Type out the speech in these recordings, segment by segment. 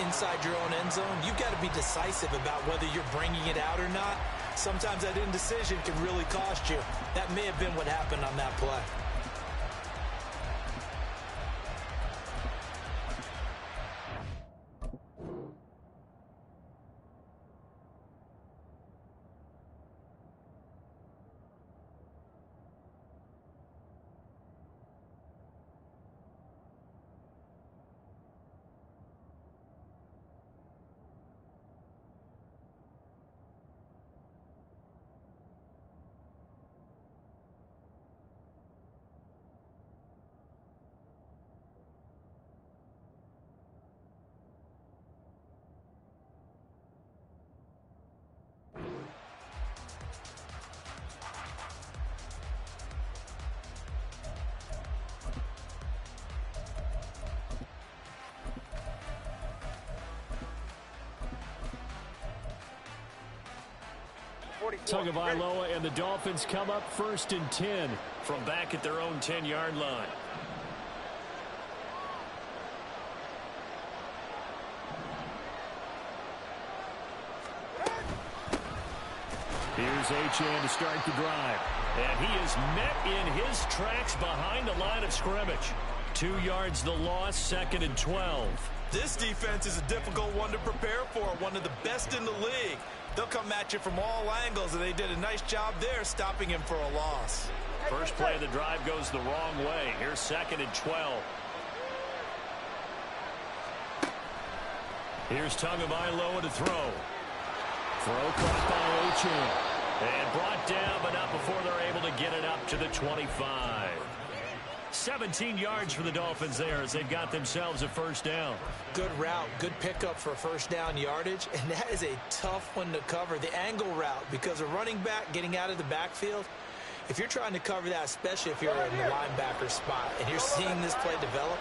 inside your own end zone, you've got to be decisive about whether you're bringing it out or not. Sometimes that indecision can really cost you. That may have been what happened on that play. Tagovailoa and the Dolphins come up 1st and 10 from back at their own 10-yard line. Here's Achane to start the drive. And he is met in his tracks behind the line of scrimmage. 2 yards the loss, 2nd and 12. This defense is a difficult one to prepare for, one of the best in the league. They'll come at you from all angles, and they did a nice job there stopping him for a loss. First play of the drive goes the wrong way. Here's 2nd and 12. Here's Tagovailoa to throw. Throw caught by Achane. And brought down, but not before they're able to get it up to the 25. 17 yards for the Dolphins there as they've got themselves a first down. Good route, good pickup for first down yardage, and that is a tough one to cover, the angle route, because a running back getting out of the backfield, if you're trying to cover that, especially if you're in the linebacker spot and you're seeing this play develop,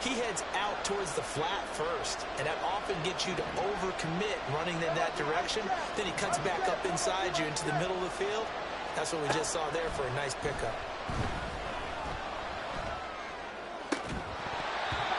he heads out towards the flat first, and that often gets you to overcommit running in that direction. Then he cuts back up inside you into the middle of the field. That's what we just saw there for a nice pickup.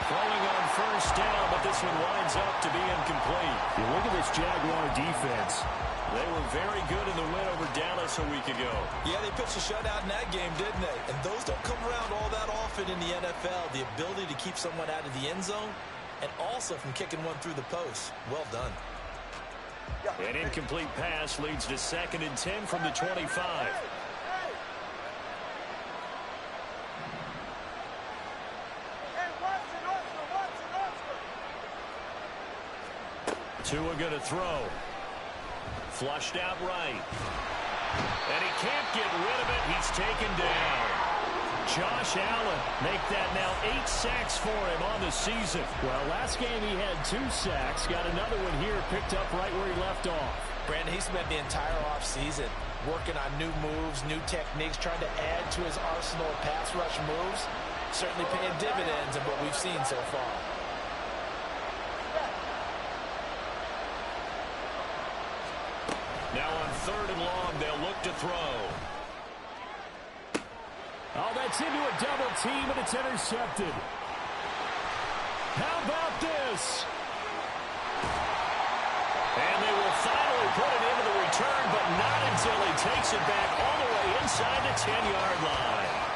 Throwing on first down, but this one winds up to be incomplete. You look at this Jaguar defense. They were very good in the win over Dallas a week ago. Yeah, they pitched a shutout in that game, didn't they? And those don't come around all that often in the NFL. The ability to keep someone out of the end zone and also from kicking one through the post. Well done. An incomplete pass leads to 2nd and 10 from the 25. Tua going to throw. Flushed out right. And he can't get rid of it. He's taken down. Josh Allen make that now 8 sacks for him on the season. Well, last game he had 2 sacks. Got another one here picked up right where he left off. Brandon, he spent the entire offseason working on new moves, new techniques, trying to add to his arsenal of pass rush moves. Certainly paying dividends in what we've seen so far. Now on 3rd and long, they'll look to throw. Oh, that's into a double team, and it's intercepted. How about this? And they will finally put it into the return, but not until he takes it back all the way inside the 10-yard line.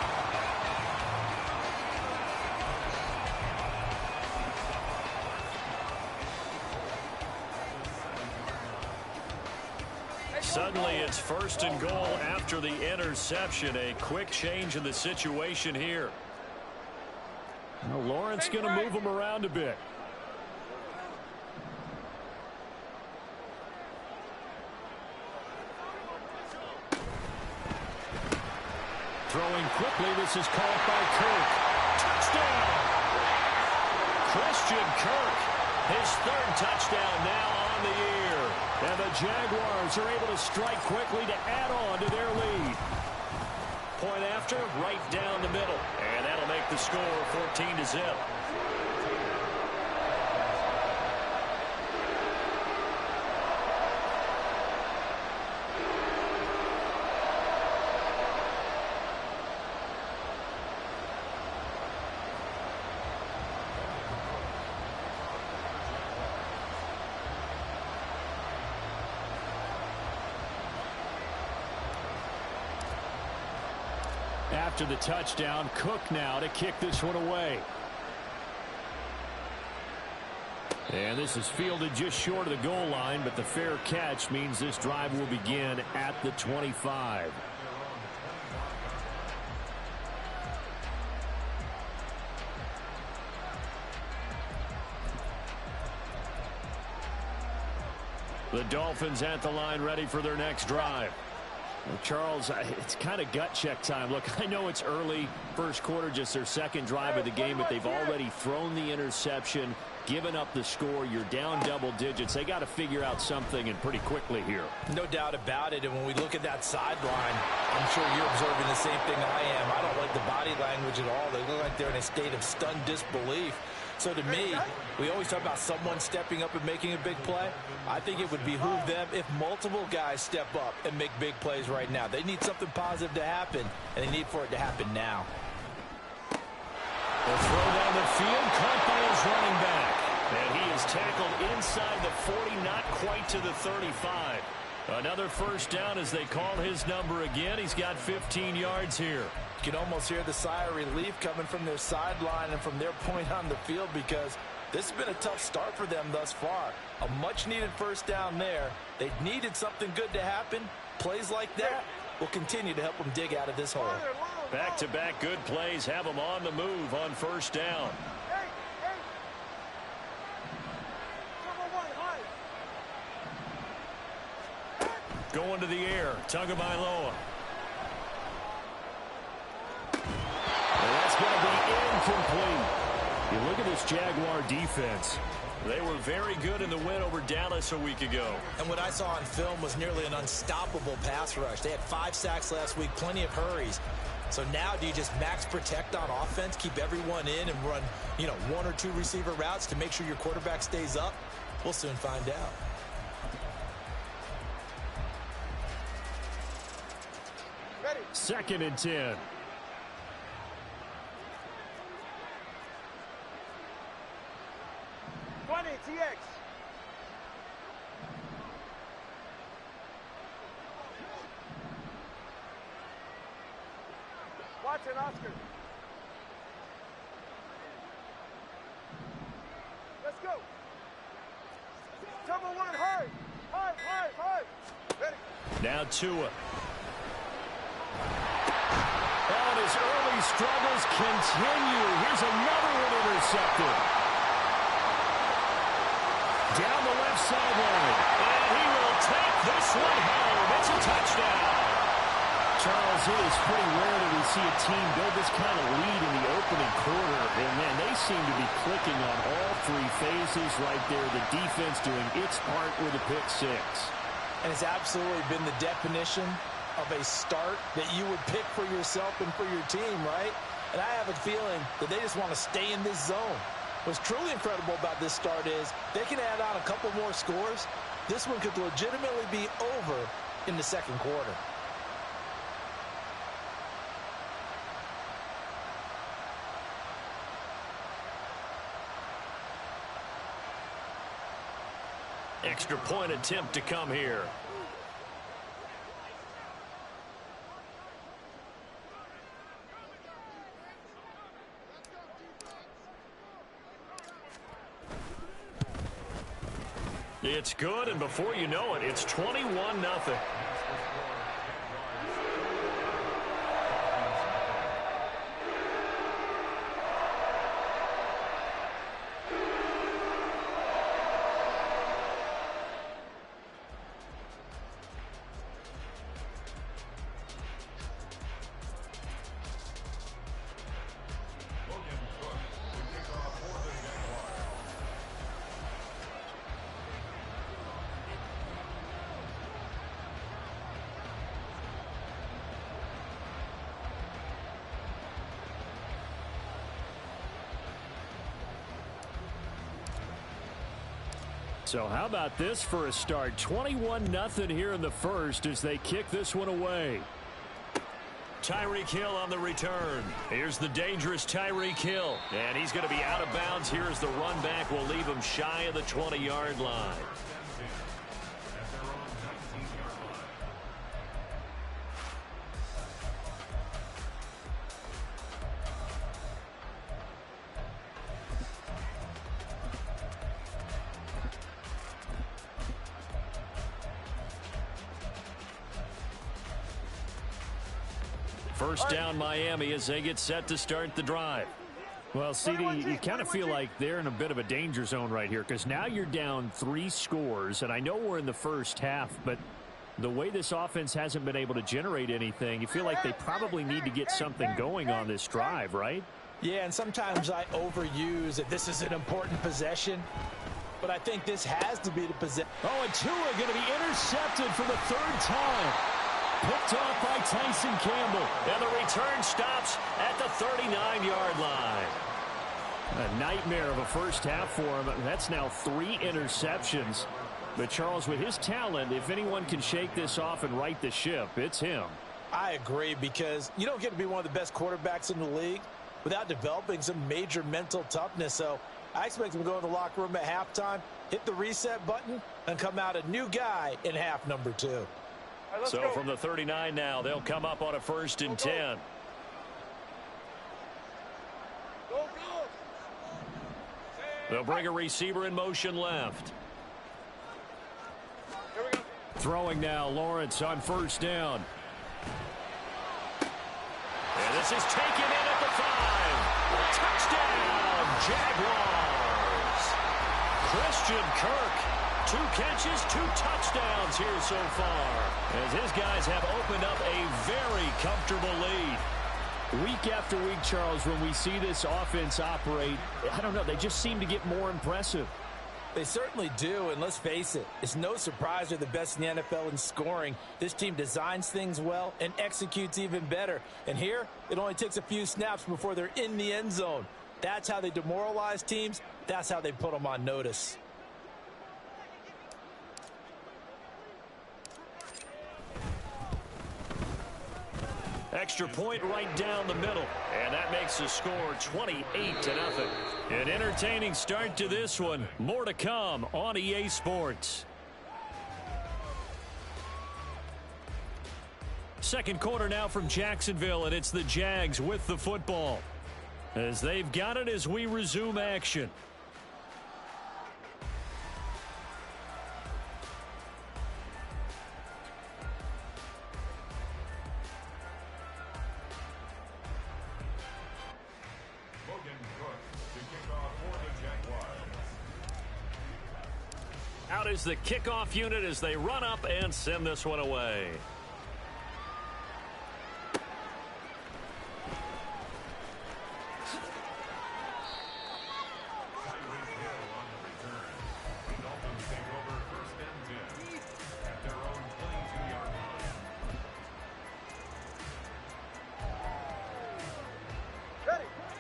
Suddenly it's 1st and goal after the interception. A quick change in the situation here. Well, Lawrence going to move him around a bit. Throwing quickly, this is caught by Kirk. Touchdown! Christian Kirk, his 3rd touchdown now on the year. And the Jaguars are able to strike quickly to add on to their lead. Point after, right down the middle. And that'll make the score 14-0. After the touchdown, Cook now to kick this one away. And this is fielded just short of the goal line, but the fair catch means this drive will begin at the 25. The Dolphins at the line, ready for their next drive. Well, Charles, it's kind of gut check time. Look, I know it's early, first quarter, just their second drive of the game, but they've already thrown the interception, given up the score. You're down double digits. They got to figure out something, and pretty quickly here. No doubt about it. And when we look at that sideline, I'm sure you're observing the same thing I am. I don't like the body language at all. They look like they're in a state of stunned disbelief. So to me, we always talk about someone stepping up and making a big play. I think it would behoove them if multiple guys step up and make big plays right now. They need something positive to happen, and they need for it to happen now. The throw down the field, caught by his running back. And he is tackled inside the 40, not quite to the 35. Another first down as they call his number again. He's got 15 yards here. You can almost hear the sigh of relief coming from their sideline and from their point on the field, because this has been a tough start for them thus far. A much-needed first down there. They needed something good to happen. Plays like that will continue to help them dig out of this hole. Back-to-back good plays have them on the move on first down. Going to the air, Tagovailoa. And that's going to be incomplete. You look at this Jaguar defense. They were very good in the win over Dallas a week ago. And what I saw on film was nearly an unstoppable pass rush. They had 5 sacks last week, plenty of hurries. So now do you just max protect on offense, keep everyone in, and run, 1 or 2 receiver routes to make sure your quarterback stays up? We'll soon find out. Ready. 2nd and 10. TX. Watson, Oscar. Let's go. Double one, hard. Ready. Now Tua. And his early struggles continue. Here's another one intercepted. Down the left sideline. And he will take this one home. It's a touchdown. Charles, it is pretty rare that we see a team build this kind of lead in the opening quarter. And, man, they seem to be clicking on all 3 phases right there. The defense doing its part with a pick 6. And it's absolutely been the definition of a start that you would pick for yourself and for your team, right? And I have a feeling that they just want to stay in this zone. What's truly incredible about this start is they can add on a couple more scores. This one could legitimately be over in the second quarter. Extra point attempt to come here. It's good, and before you know it, it's 21-0. So how about this for a start? 21-0 here in the first as they kick this one away. Tyreek Hill on the return. Here's the dangerous Tyreek Hill. And he's going to be out of bounds here as the run back will leave him shy of the 20-yard line. First down Miami as they get set to start the drive. Well, CD, you kind of feel like they're in a bit of a danger zone right here because now you're down 3 scores, and I know we're in the first half, but the way this offense hasn't been able to generate anything, you feel like they probably need to get something going on this drive, right? Yeah, and sometimes I overuse that this is an important possession, but I think this has to be the possession. Oh, and Tua going to be intercepted for the 3rd time. Picked off by Tyson Campbell. And the return stops at the 39-yard line. A nightmare of a first half for him. That's now 3 interceptions. But, Charles, with his talent, if anyone can shake this off and right the ship, it's him. I agree, because you don't get to be one of the best quarterbacks in the league without developing some major mental toughness. So I expect him to go in the locker room at halftime, hit the reset button, and come out a new guy in half number 2. Right, So go. from the 39 now, they'll come up on a 1st and 10. Go. They'll bring a receiver in motion left. Here we go. Throwing now, Lawrence on 1st down. And this is taken in at the 5. Touchdown, Jaguars. Christian Kirk. 2 catches, 2 touchdowns here so far, as his guys have opened up a very comfortable lead. Week after week, Charles, when we see this offense operate, I don't know, they just seem to get more impressive. They certainly do, and let's face it, it's no surprise they're the best in the NFL in scoring. This team designs things well and executes even better. And here, it only takes a few snaps before they're in the end zone. That's how they demoralize teams. That's how they put them on notice. Extra point right down the middle, and that makes the score 28-0. An entertaining start to this one. More to come on EA Sports. Second quarter now from Jacksonville, and it's the Jags with the football, as they've got it as we resume action. Out is the kickoff unit as they run up and send this one away.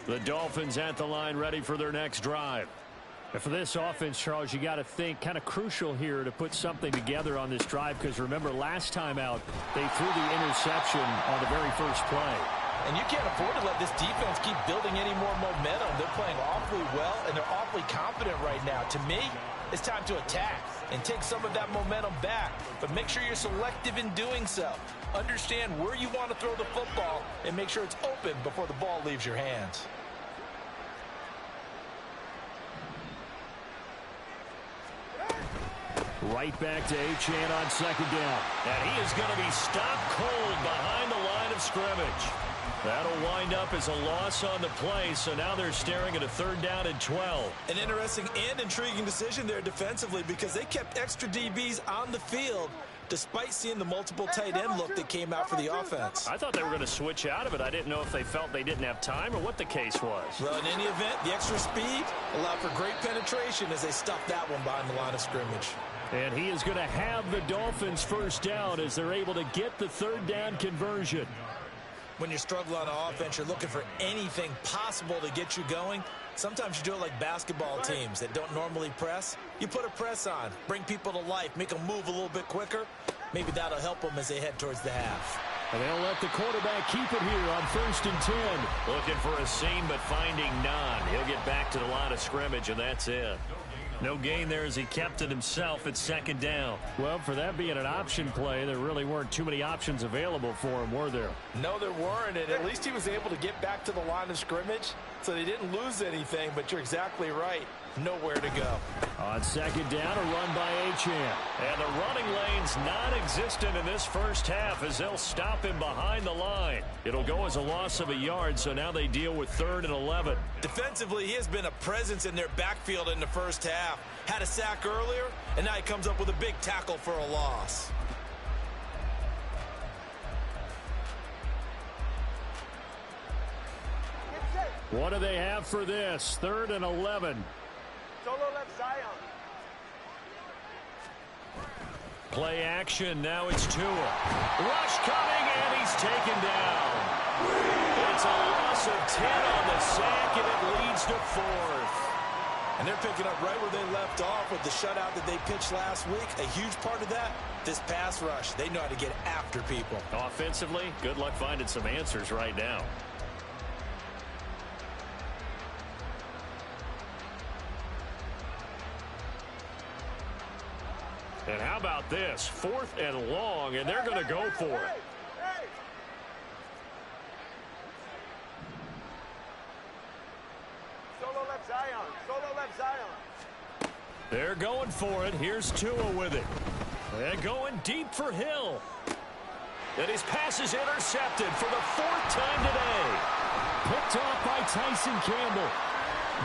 The Dolphins at the line, ready for their next drive. And for this offense, Charles, you got to think kind of crucial here to put something together on this drive, because remember last time out they threw the interception on the very first play. And you can't afford to let this defense keep building any more momentum. They're playing awfully well, and they're awfully confident right now. To me, it's time to attack and take some of that momentum back. But make sure you're selective in doing so. Understand where you want to throw the football and make sure it's open before the ball leaves your hands. Right back to Achane on 2nd down. And he is going to be stopped cold behind the line of scrimmage. That'll wind up as a loss on the play, so now they're staring at a 3rd down and 12. An interesting and intriguing decision there defensively, because they kept extra DBs on the field despite seeing the multiple tight end look that came out for the offense. I thought they were going to switch out of it. I didn't know if they felt they didn't have time or what the case was. Well, in any event, the extra speed allowed for great penetration as they stuffed that one behind the line of scrimmage. And he is going to have the Dolphins 1st down as they're able to get the 3rd down conversion. When you're struggling on offense, you're looking for anything possible to get you going. Sometimes you do it like basketball teams that don't normally press. You put a press on, bring people to life, make them move a little bit quicker. Maybe that'll help them as they head towards the half. And they'll let the quarterback keep it here on 1st and 10. Looking for a seam, but finding none. He'll get back to the line of scrimmage, and that's it. No gain there as he kept it himself at 2nd down. Well, for that being an option play, there really weren't too many options available for him, were there? No, there weren't, and at least he was able to get back to the line of scrimmage, so they didn't lose anything, but you're exactly right. nowhere to go. On second down, a run by Achane. And the running lane's non-existent in this first half as they'll stop him behind the line. It'll go as a loss of a yard, so now they deal with 3rd and 11. Defensively, he has been a presence in their backfield in the first half. Had a sack earlier, and now he comes up with a big tackle for a loss. What do they have for this? 3rd and 11. Solo left Zion. Play action. Now it's Tua. Rush coming, and he's taken down. It's a loss of 10 on the sack, and it leads to 4th. And they're picking up right where they left off with the shutout that they pitched last week. A huge part of that, this pass rush. They know how to get after people. Offensively, good luck finding some answers right now. And how about this? 4th and long, and they're going to go for it. Solo left Zion. Solo left Zion. They're going for it. Here's Tua with it. And going deep for Hill. And his pass is intercepted for the 4th time today. Picked off by Tyson Campbell.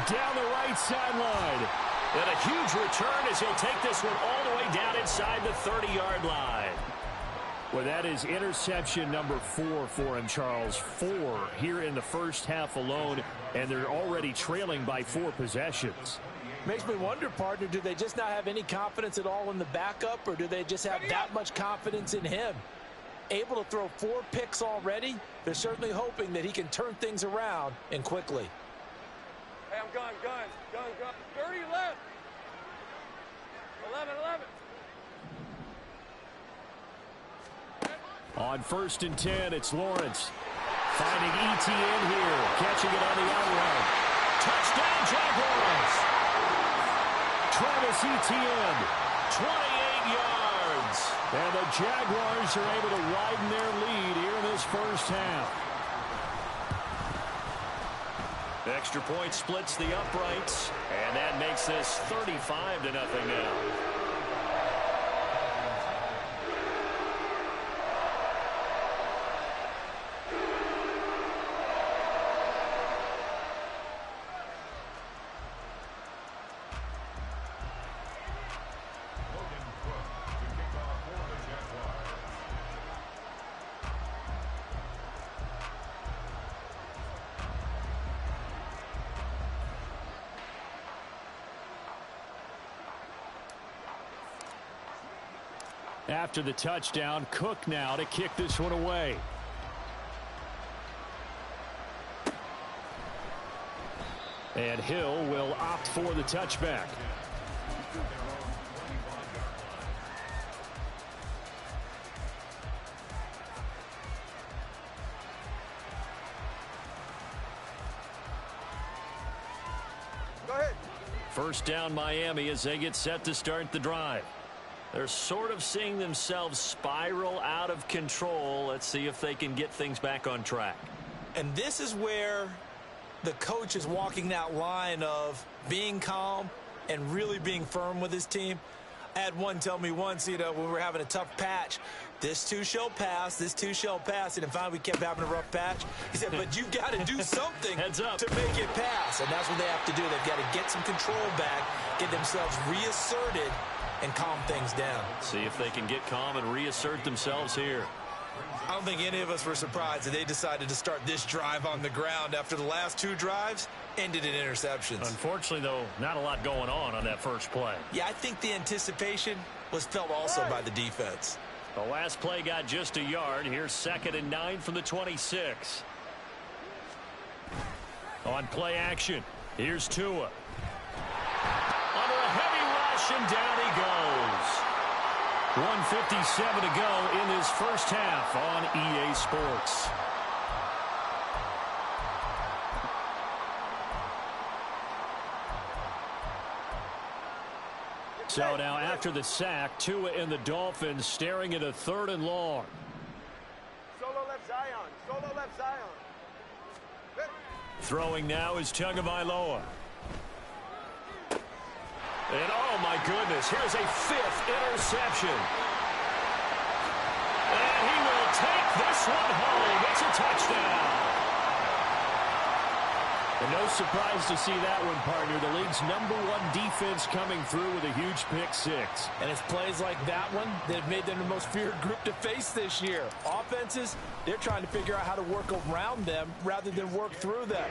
Down the right sideline. And a huge return as he'll take this one all the way down inside the 30-yard line. Well, that is interception number 4 for him, Charles. 4 here in the first half alone, and they're already trailing by 4 possessions. Makes me wonder, partner, do they just not have any confidence at all in the backup, or do they just have that much confidence in him? Able to throw 4 picks already, they're certainly hoping that he can turn things around and quickly. Hey, I'm gun. 30 left. 11. On 1st and 10, it's Lawrence. Finding ETN here. Catching it on the outrun. Touchdown, Jaguars. Travis Etienne. 28 yards. And the Jaguars are able to widen their lead here in this first half. Extra point splits the uprights, and that makes this 35-0 now. After the touchdown, Cook now to kick this one away. And Hill will opt for the touchback. Go ahead. First down, Miami, as they get set to start the drive. They're sort of seeing themselves spiral out of control. Let's see if they can get things back on track. And this is where the coach is walking that line of being calm and really being firm with his team. I had one tell me once, when we were having a tough patch, this too shall pass, this too shall pass. And finally we kept having a rough patch. He said, but you've got to do something Heads up. to make it pass. And that's what they have to do. They've got to get some control back, get themselves reasserted, and calm things down. See if they can get calm and reassert themselves here. I don't think any of us were surprised that they decided to start this drive on the ground after the last 2 drives ended in interceptions. Unfortunately, though, not a lot going on that first play. Yeah, I think the anticipation was felt also by the defense. The last play got just a yard. Here's 2nd and 9 from the 26. On play action, here's Tua. Under a heavy rush, and down he goes. 1:57 to go in this first half on EA Sports. So now after the sack, Tua and the Dolphins staring at a 3rd and long. Solo left Zion. Solo left Zion. Throwing now is Tagovailoa. And oh my goodness, here's a 5th interception. And he will take this one home. It's a touchdown. And no surprise to see that one, partner. The league's #1 defense coming through with a huge pick six. And it's plays like that one that have made them the most feared group to face this year. Offenses, they're trying to figure out how to work around them rather than work through them.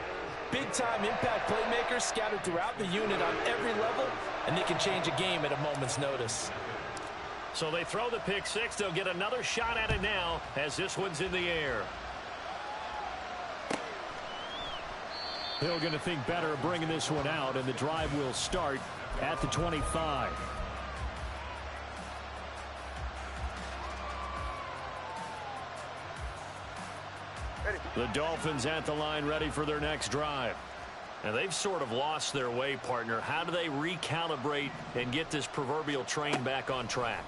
Big-time impact playmakers scattered throughout the unit on every level, and they can change a game at a moment's notice. So they throw the pick six. They'll get another shot at it now as this one's in the air. They're going to think better of bringing this one out, and the drive will start at the 25. The Dolphins at the line ready for their next drive. And they've sort of lost their way, partner. How do they recalibrate and get this proverbial train back on track?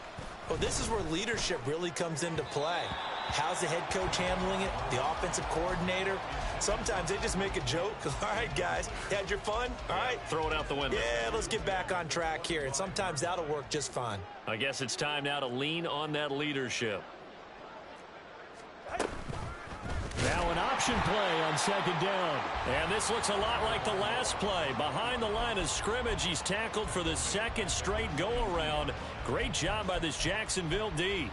Well, this is where leadership really comes into play. How's the head coach handling it? The offensive coordinator? Sometimes they just make a joke. All right, guys, had your fun? All right. Throw it out the window. Yeah, let's get back on track here. And sometimes that'll work just fine. I guess it's time now to lean on that leadership. Now an option play on 2nd down. And this looks a lot like the last play. Behind the line of scrimmage, he's tackled for the 2nd straight go-around. Great job by this Jacksonville D.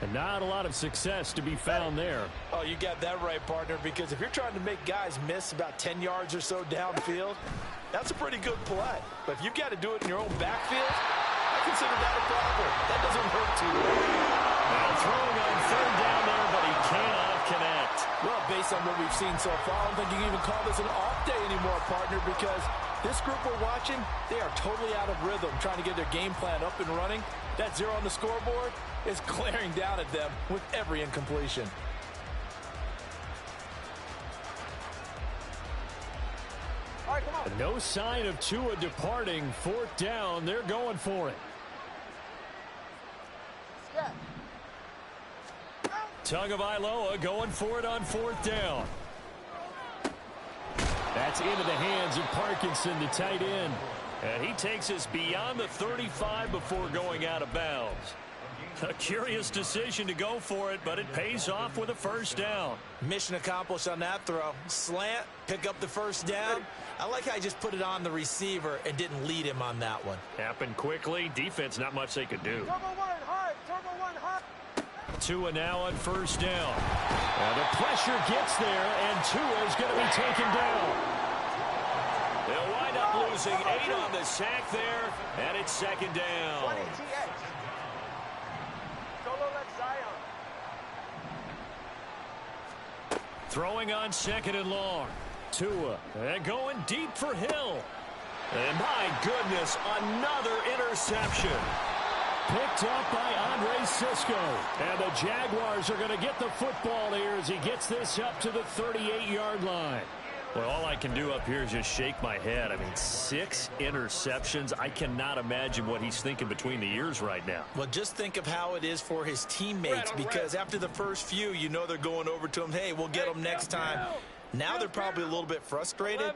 And not a lot of success to be found there. Oh, you got that right, partner, because if you're trying to make guys miss about 10 yards or so downfield, that's a pretty good play. But if you've got to do it in your own backfield, I consider that a problem. That doesn't hurt too much. Now throwing on 3rd down there, but he cannot connect. Well, based on what we've seen so far, I don't think you can even call this an off day anymore, partner, because this group we're watching, they are totally out of rhythm, trying to get their game plan up and running. That 0 on the scoreboard is glaring down at them with every incompletion. All right, come on. No sign of Tua departing. 4th down, they're going for it. Scat. Tagovailoa going for it on 4th down. That's into the hands of Parkinson, the tight end. And he takes us beyond the 35 before going out of bounds. A curious decision to go for it, but it pays off with a 1st down. Mission accomplished on that throw. Slant, pick up the 1st down. I like how he just put it on the receiver and didn't lead him on that one. Happened quickly. Defense, not much they could do. Turbo 1 hard. Turbo 1 hard. Tua now on 1st down. And the pressure gets there, and Tua is going to be taken down. They'll wind up losing 8 on the sack there, and it's 2nd down. 20 TX. Solo left Zion. Throwing on 2nd and long. Tua, and going deep for Hill. And my goodness, another interception. Picked up by Andre Sisco. And the Jaguars are going to get the football here as he gets this up to the 38-yard line. Well, all I can do up here is just shake my head. I mean, 6 interceptions. I cannot imagine what he's thinking between the ears right now. Well, just think of how it is for his teammates, because after the first few, you know they're going over to him, hey, we'll get them next time. Now they're probably a little bit frustrated.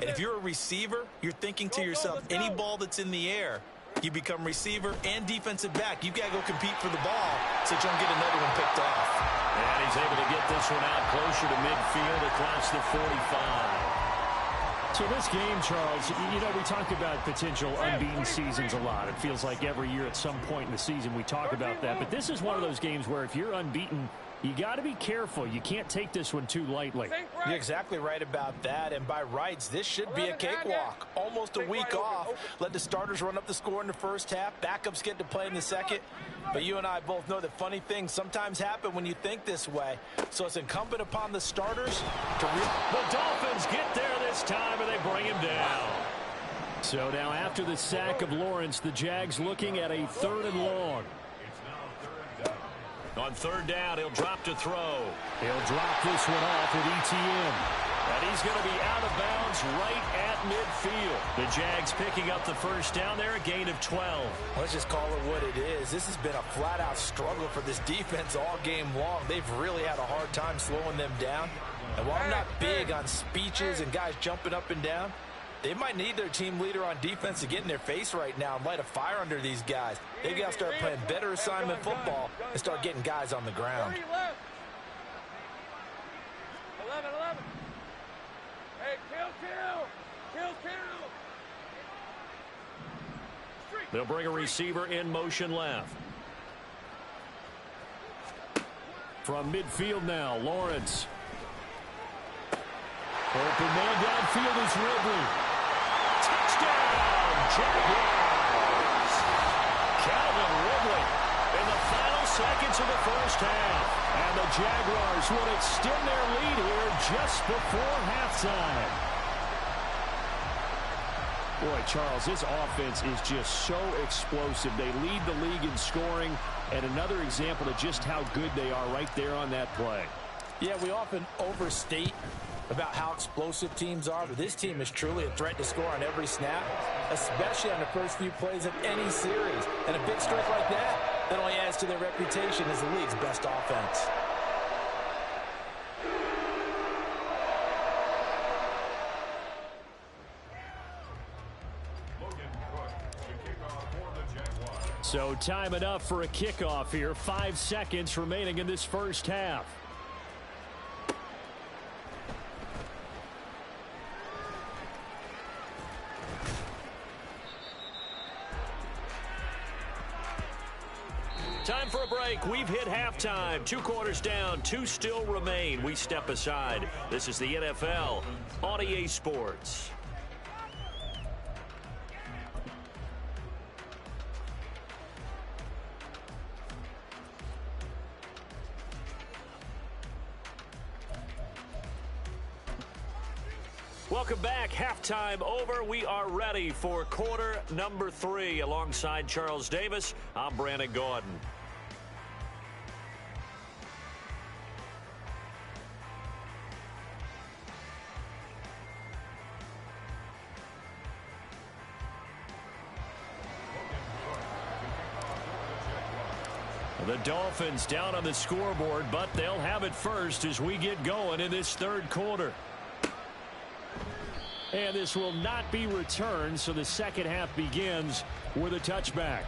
And if you're a receiver, you're thinking to yourself, any ball that's in the air, you become receiver and defensive back. You've got to go compete for the ball so you don't get another one picked off. And he's able to get this one out closer to midfield across the 45. So this game, Charles, you know, we talk about potential unbeaten seasons a lot. It feels like every year at some point in the season we talk about that. But this is one of those games where if you're unbeaten, you got to be careful. You can't take this one too lightly. You're exactly right about that. And by rights, this should be a cakewalk. Almost a week off. Let the starters run up the score in the first half. Backups get to play in the second. But you and I both know that funny things sometimes happen when you think this way. So it's incumbent upon the starters to The Dolphins get there this time, and they bring him down. So now after the sack of Lawrence, the Jags looking at a 3rd and long. On 3rd down, he'll drop to throw. He'll drop this one off with ETN. And he's going to be out of bounds right at midfield. The Jags picking up the 1st down there, a gain of 12. Let's just call it what it is. This has been a flat-out struggle for this defense all game long. They've really had a hard time slowing them down. And while I'm not big on speeches and guys jumping up and down, They might need their team leader on defense to get in their face right now and light a fire under these guys. They've got to start playing better assignment football and start getting guys on the ground. 11. Hey, kill. They'll bring a receiver in motion left. From midfield now, Lawrence. Open man downfield is Ridley. Touchdown, Jaguars. Calvin Ridley in the final seconds of the first half. And the Jaguars will extend their lead here just before halftime. Boy, Charles, this offense is just so explosive. They lead the league in scoring, and another example of just how good they are right there on that play. Yeah, we often overstate about how explosive teams are, but this team is truly a threat to score on every snap, especially on the first few plays of any series. And a big strike like that only adds to their reputation as the league's best offense. So time enough for a kickoff here. 5 seconds remaining in this first half. Time for a break. We've hit halftime. 2 quarters down. 2 still remain. We step aside. This is the NFL on EA Sports. Welcome back. Halftime over. We are ready for quarter number 3. Alongside Charles Davis, I'm Brandon Gordon. The Dolphins down on the scoreboard, but they'll have it first as we get going in this third quarter. And this will not be returned, so the second half begins with a touchback.